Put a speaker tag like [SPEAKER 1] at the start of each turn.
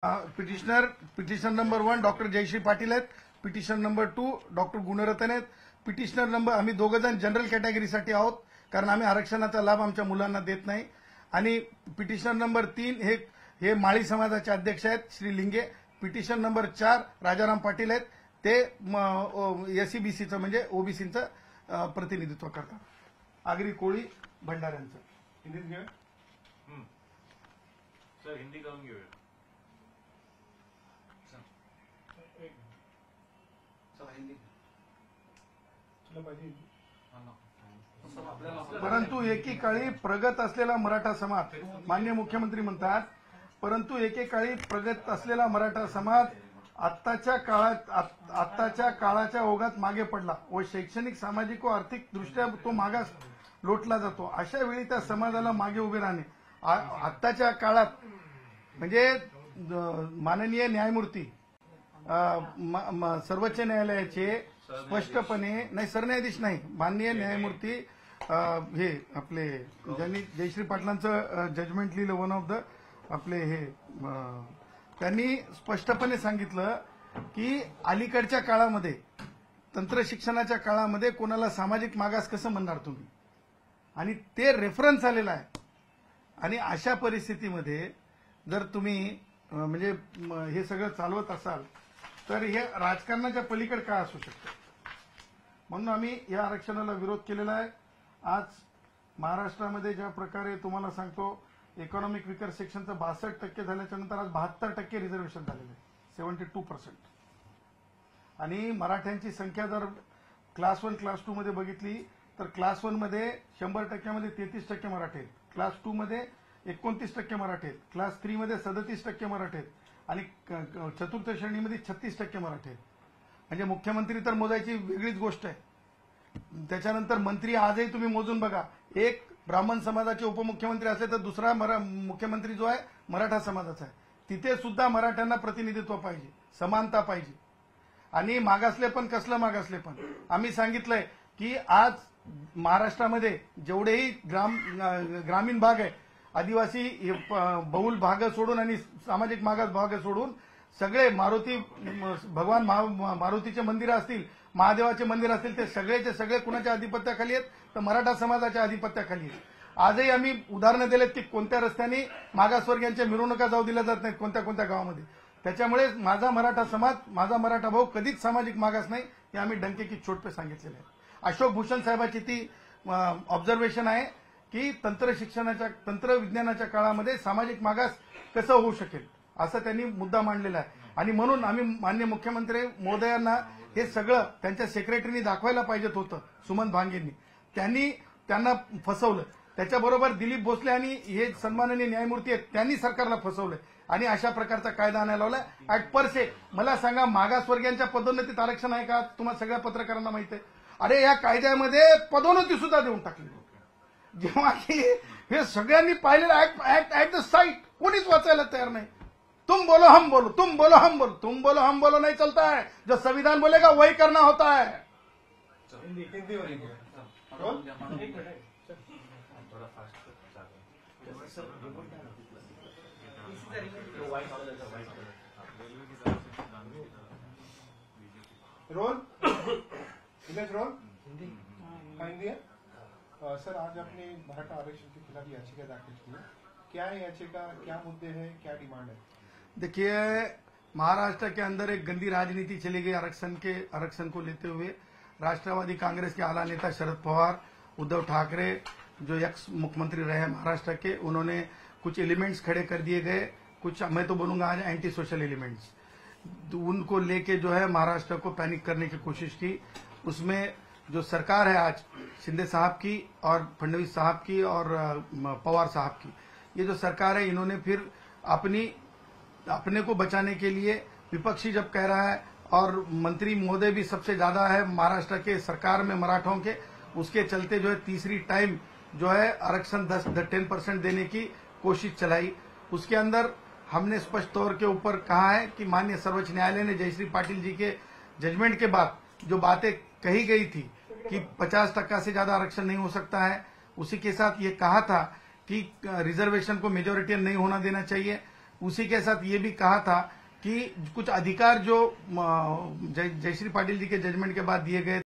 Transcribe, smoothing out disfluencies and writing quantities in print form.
[SPEAKER 1] Petition number 1 doctor Jayashree Patil आहेत. Petition number 2 doctor Gunratna आहेत. Petitioner number आम्ही दोघं जण जनरल कॅटेगरीसाठी आहोत, कारण आम्ही आरक्षणाचा लाभ आमच्या मुलांना देत नाही. आणि पिटिशन नंबर 3 हे माळी समाजाचे अध्यक्ष आहेत श्री लिंगे. पिटिशन नंबर 4 राजाराम पाटील आहेत, ते एससीबीसीचं म्हणजे ओबीसीचं प्रतिनिधित्व करतात. आगरी कोळी भंडाऱ्यांचं हिंदीत घेऊया
[SPEAKER 2] सर, हिंदी करून घेऊया.
[SPEAKER 1] परंतु एकेकाळी प्रगत असलेला मराठा समाज, माननीय मुख्यमंत्री म्हणतात, परंतु एकेकाळी प्रगत असलेला मराठा समाज आत्ताच्या काळाच्या ओघात मागे पडला व शैक्षणिक, सामाजिक व आर्थिक दृष्ट्या तो मागास लोटला जातो. अशा वेळी त्या समाजाला मागे उभे राहणे आत्ताच्या काळात म्हणजे माननीय न्यायमूर्ती सर्वोच्च न्यायालयाचे स्पष्टपणे नाही, सरन्यायाधीश नाही, माननीय न्यायमूर्ती हे आपले ज्यांनी जयश्री पाटलांचं जजमेंट लिहिलं, वन ऑफ द आपले हे त्यांनी स्पष्टपणे सांगितलं की अलीकडच्या काळामध्ये तंत्र शिक्षणाच्या काळामध्ये कोणाला सामाजिक मागास कसं म्हणणार तुम्ही, आणि ते रेफरन्स आलेला आहे. आणि अशा परिस्थितीमध्ये जर तुम्ही म्हणजे हे सगळं चालवत असाल तर हे राजकारणाच्या पलीकडे काय असू शकतं. म्हणून आम्ही या आरक्षणाला विरोध केलेला आहे. आज महाराष्ट्रामध्ये ज्या प्रकारे तुम्हाला सांगतो इकॉनॉमिक विकर सेक्शनचं 62% झाल्याच्या नंतर आज 72% रिझर्वेशन झालेलं आहे, 72%. आणि मराठ्यांची संख्या जर क्लास 1 क्लास 2 मध्ये बघितली तर क्लास 1 मध्ये 100% 33% मराठी आहेत, क्लास 2 मध्ये 29% मराठी आहेत, क्लास 3 मध्ये 37% मराठी आहेत आणि चतुर्थ श्रेणीमध्ये 36% मराठी आहेत. म्हणजे मुख्यमंत्री तर मोजायची वेगळीच गोष्ट आहे. त्याच्यानंतर मंत्री आजही तुम्ही मोजून बघा, एक ब्राह्मण समाजाचे उपमुख्यमंत्री असले तर दुसरा मुख्यमंत्री जो आहे मराठा समाजाचा आहे. तिथे सुद्धा मराठ्यांना प्रतिनिधित्व पाहिजे, समानता पाहिजे. आणि मागासले पण कसलं मागासले पण आम्ही सांगितलंय की आज महाराष्ट्रामध्ये जेवढेही ग्रामीण भाग आहे, आदिवासी बहुल भाग सोडून आणि सामाजिक मागास भाग सोडून सगळे भगवान मारुतीचे मंदिर असतील, महादेवाचे मंदिर असतील, ते सगळेचे सगळे कुणाच्या आधिपत्याखाली आहेत तर मराठा समाजाच्या आधिपत्याखाली आहेत. आजही आम्ही उदाहरणं दिलेत की कोणत्या रस्त्याने मागासवर्गीयांच्या मिरवणुका जाऊ दिल्या जात नाहीत कोणत्या कोणत्या गावामध्ये. त्याच्यामुळे माझा मराठा समाज, माझा मराठा भाऊ कधीच सामाजिक मागास नाही, हे आम्ही डंके की चोट पे सांगितलेलं आहे. अशोक भूषण साहेबांची ती ऑब्झर्वेशन आहे की तंत्र विज्ञानाच्या काळामध्ये सामाजिक मागास कसं होऊ शकेल असं त्यांनी मुद्दा मांडलेला आहे. आणि म्हणून आम्ही माननीय मुख्यमंत्री महोदयांना हे सगळं त्यांच्या सेक्रेटरीनी दाखवायला पाहिजेत होतं, सुमन भांगेंनी. त्यांना फसवलं. त्याच्याबरोबर दिलीप भोसले आणि हे सन्माननीय न्यायमूर्ती आहेत, त्यांनी सरकारला फसवलंय आणि अशा प्रकारचा कायदा आणायला लावलाय. ऍट पर से मला सांगा, मागासवर्गीयांच्या पदोन्नतीत आरक्षण आहे का? तुम्हाला सगळ्या पत्रकारांना माहिती आहे. अरे या कायद्यामध्ये पदोन्नती सुद्धा देऊन टाकली. जेव्हा की हे सगळ्यांनी पाहिलेलं ऍट द साईट कोणीच वाचायला तयार नाही. तुम बोलो हम बोलो, तुम बोलो हम बोलो, तुम बोलो हम बोलो नहीं चलता है. जो संविधान बोलेगा वही करना होता है.
[SPEAKER 3] रोल इमेज रोल हिंदी है. सर, आज आपने मराठा आरक्षण के खिलाफ याचिका दाखिल की है. क्या है याचिका, क्या मुद्दे हैं, क्या डिमांड है?
[SPEAKER 1] देखिए, महाराष्ट्र के अंदर एक गंदी राजनीति चली गई आरक्षण को लेते हुए. राष्ट्रवादी कांग्रेस के आला नेता शरद पवार, उद्धव ठाकरे जो एक्स मुख्यमंत्री रहे महाराष्ट्र के, उन्होंने कुछ एलिमेंट्स खड़े कर दिए गए, कुछ मैं तो बोलूंगा आज एंटी सोशल एलिमेंट्स, उनको लेके जो है महाराष्ट्र को पैनिक करने की कोशिश की. उसमें जो सरकार है आज शिंदे साहब की और फडणवीस साहब की और पवार साहब की, ये जो सरकार है, इन्होंने फिर अपने को बचाने के लिए विपक्षी जब कह रहा है और मंत्री महोदय भी सबसे ज्यादा है महाराष्ट्र के सरकार में मराठों के, उसके चलते जो है तीसरी टाइम जो है आरक्षण 10% देने की कोशिश चलाई. उसके अंदर हमने स्पष्ट तौर के ऊपर कहा है कि माननीय सर्वोच्च न्यायालय ने जयश्री पाटिल जी के जजमेंट के बाद जो बातें कही गई थी कि 50% से ज्यादा आरक्षण नहीं हो सकता है, उसी के साथ ये कहा था कि रिजर्वेशन को मेजोरिटी नहीं होना देना चाहिए. उसी के साथ ये भी कहा था कि कुछ अधिकार जो जयश्री पाटिल जी के जजमेंट के बाद दिए गए